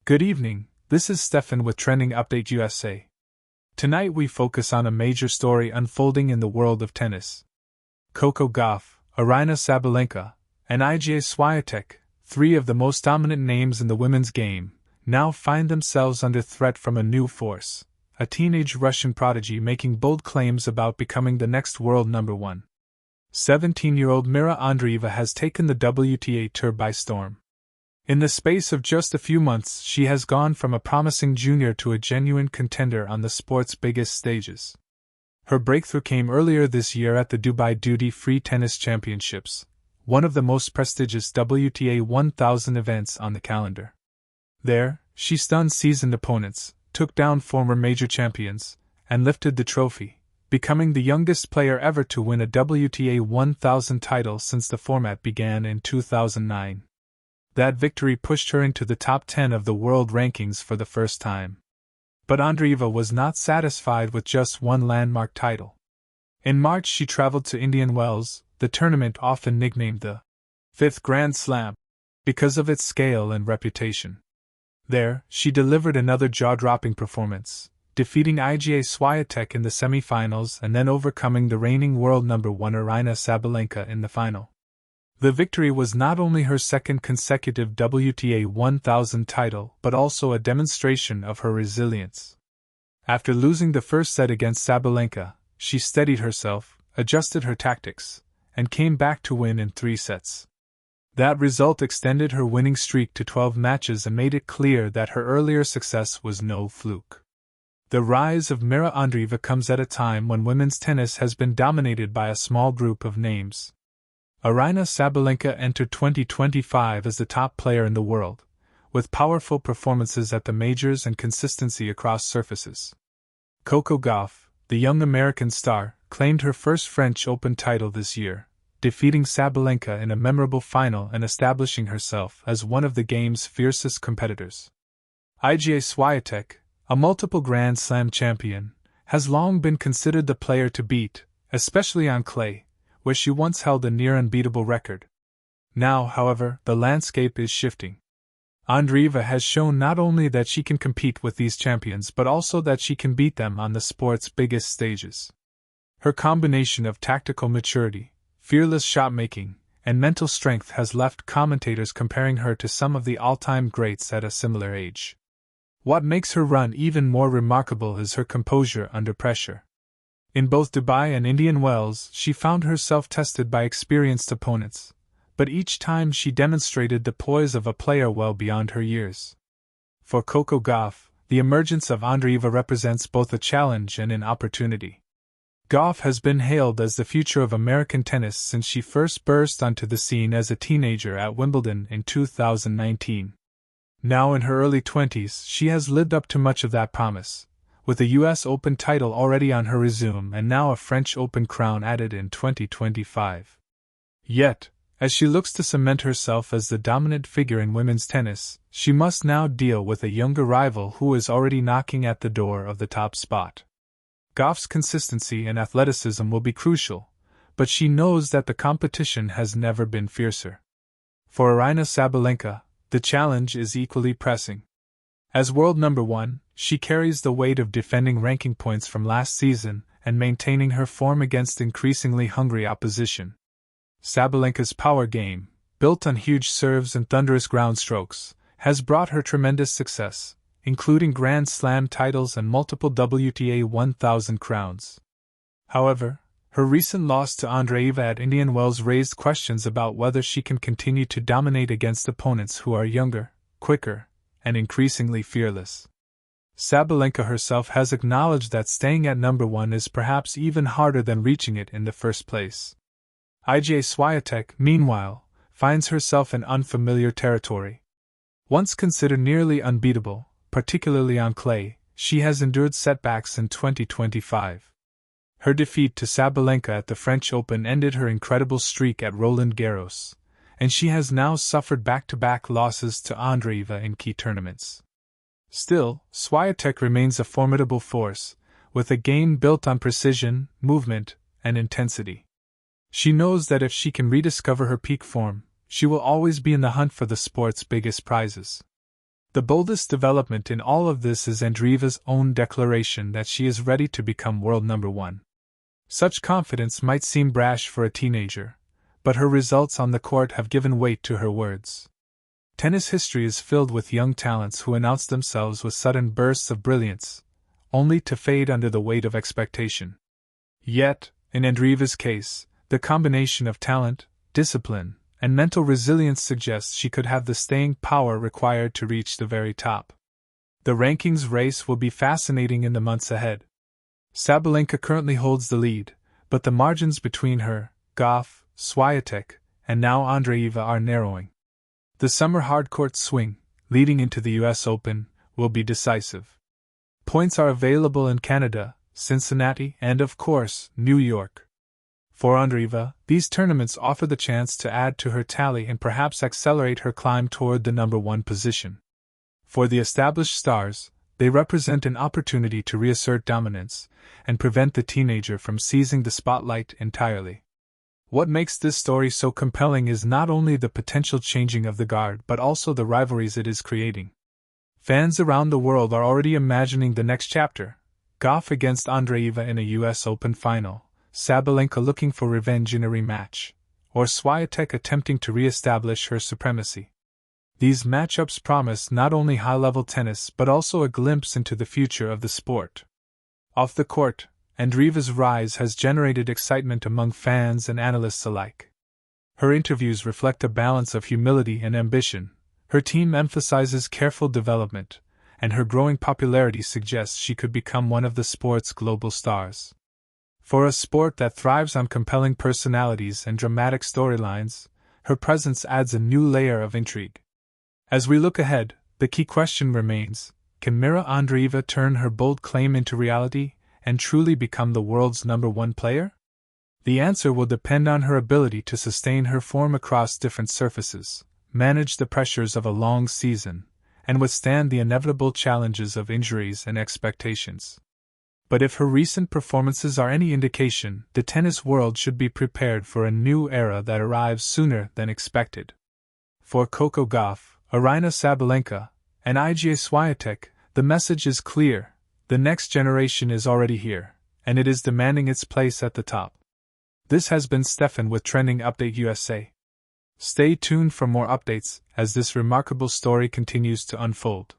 Good evening, this is Steffan with Trending Update USA. Tonight we focus on a major story unfolding in the world of tennis. Coco Gauff, Aryna Sabalenka, and Iga Świątek, three of the most dominant names in the women's game, now find themselves under threat from a new force, a teenage Russian prodigy making bold claims about becoming the next world number one. 17-year-old Mirra Andreeva has taken the WTA Tour by storm. In the space of just a few months, she has gone from a promising junior to a genuine contender on the sport's biggest stages. Her breakthrough came earlier this year at the Dubai Duty-Free Tennis Championships, one of the most prestigious WTA 1000 events on the calendar. There, she stunned seasoned opponents, took down former major champions, and lifted the trophy, becoming the youngest player ever to win a WTA 1000 title since the format began in 2009. That victory pushed her into the top 10 of the world rankings for the first time. But Andreeva was not satisfied with just one landmark title. In March she traveled to Indian Wells, the tournament often nicknamed the Fifth Grand Slam, because of its scale and reputation. There, she delivered another jaw-dropping performance, defeating Iga Świątek in the semi-finals and then overcoming the reigning world number one Aryna Sabalenka in the final. The victory was not only her second consecutive WTA 1000 title but also a demonstration of her resilience. After losing the first set against Sabalenka, she steadied herself, adjusted her tactics, and came back to win in 3 sets. That result extended her winning streak to 12 matches and made it clear that her earlier success was no fluke. The rise of Mirra Andreeva comes at a time when women's tennis has been dominated by a small group of names. Aryna Sabalenka entered 2025 as the top player in the world, with powerful performances at the majors and consistency across surfaces. Coco Gauff, the young American star, claimed her first French Open title this year, defeating Sabalenka in a memorable final and establishing herself as one of the game's fiercest competitors. Iga Świątek, a multiple Grand Slam champion, has long been considered the player to beat, especially on clay, where she once held a near-unbeatable record. Now, however, the landscape is shifting. Andreeva has shown not only that she can compete with these champions but also that she can beat them on the sport's biggest stages. Her combination of tactical maturity, fearless shot-making, and mental strength has left commentators comparing her to some of the all-time greats at a similar age. What makes her run even more remarkable is her composure under pressure. In both Dubai and Indian Wells, she found herself tested by experienced opponents, but each time she demonstrated the poise of a player well beyond her years. For Coco Gauff, the emergence of Andreeva represents both a challenge and an opportunity. Gauff has been hailed as the future of American tennis since she first burst onto the scene as a teenager at Wimbledon in 2019. Now in her early 20s, she has lived up to much of that promise, with a US Open title already on her resume and now a French Open crown added in 2025. Yet, as she looks to cement herself as the dominant figure in women's tennis, she must now deal with a younger rival who is already knocking at the door of the top spot. Gauff's consistency and athleticism will be crucial, but she knows that the competition has never been fiercer. For Aryna Sabalenka, the challenge is equally pressing. As world number one, she carries the weight of defending ranking points from last season and maintaining her form against increasingly hungry opposition. Sabalenka's power game, built on huge serves and thunderous ground strokes, has brought her tremendous success, including Grand Slam titles and multiple WTA 1000 crowns. However, her recent loss to Andreeva at Indian Wells raised questions about whether she can continue to dominate against opponents who are younger, quicker, and increasingly fearless. Sabalenka herself has acknowledged that staying at number one is perhaps even harder than reaching it in the first place. Iga Świątek, meanwhile, finds herself in unfamiliar territory. Once considered nearly unbeatable, particularly on clay, she has endured setbacks in 2025. Her defeat to Sabalenka at the French Open ended her incredible streak at Roland Garros, and she has now suffered back-to-back losses to Andreeva in key tournaments. Still, Świątek remains a formidable force, with a game built on precision, movement, and intensity. She knows that if she can rediscover her peak form, she will always be in the hunt for the sport's biggest prizes. The boldest development in all of this is Andreeva's own declaration that she is ready to become world number 1. Such confidence might seem brash for a teenager, but her results on the court have given weight to her words. Tennis history is filled with young talents who announce themselves with sudden bursts of brilliance, only to fade under the weight of expectation. Yet, in Andreeva's case, the combination of talent, discipline, and mental resilience suggests she could have the staying power required to reach the very top. The rankings race will be fascinating in the months ahead. Sabalenka currently holds the lead, but the margins between her, Gauff, Swiatek, and now Andreeva are narrowing. The summer hardcourt swing, leading into the US Open, will be decisive. Points are available in Canada, Cincinnati, and of course, New York. For Andreeva, these tournaments offer the chance to add to her tally and perhaps accelerate her climb toward the number 1 position. For the established stars, they represent an opportunity to reassert dominance and prevent the teenager from seizing the spotlight entirely. What makes this story so compelling is not only the potential changing of the guard but also the rivalries it is creating. Fans around the world are already imagining the next chapter: Gauff against Andreeva in a US Open final, Sabalenka looking for revenge in a rematch, or Swiatek attempting to re-establish her supremacy. These matchups promise not only high-level tennis but also a glimpse into the future of the sport. Off the court, Andreeva's rise has generated excitement among fans and analysts alike. Her interviews reflect a balance of humility and ambition, her team emphasizes careful development, and her growing popularity suggests she could become one of the sport's global stars. For a sport that thrives on compelling personalities and dramatic storylines, her presence adds a new layer of intrigue. As we look ahead, the key question remains: can Mirra Andreeva turn her bold claim into reality and truly become the world's number 1 player? The answer will depend on her ability to sustain her form across different surfaces, manage the pressures of a long season, and withstand the inevitable challenges of injuries and expectations. But if her recent performances are any indication, the tennis world should be prepared for a new era that arrives sooner than expected. For Coco Gauff, Aryna Sabalenka, and Iga Świątek, the message is clear: the next generation is already here, and it is demanding its place at the top. This has been Steffan with Trending Update USA. Stay tuned for more updates as this remarkable story continues to unfold.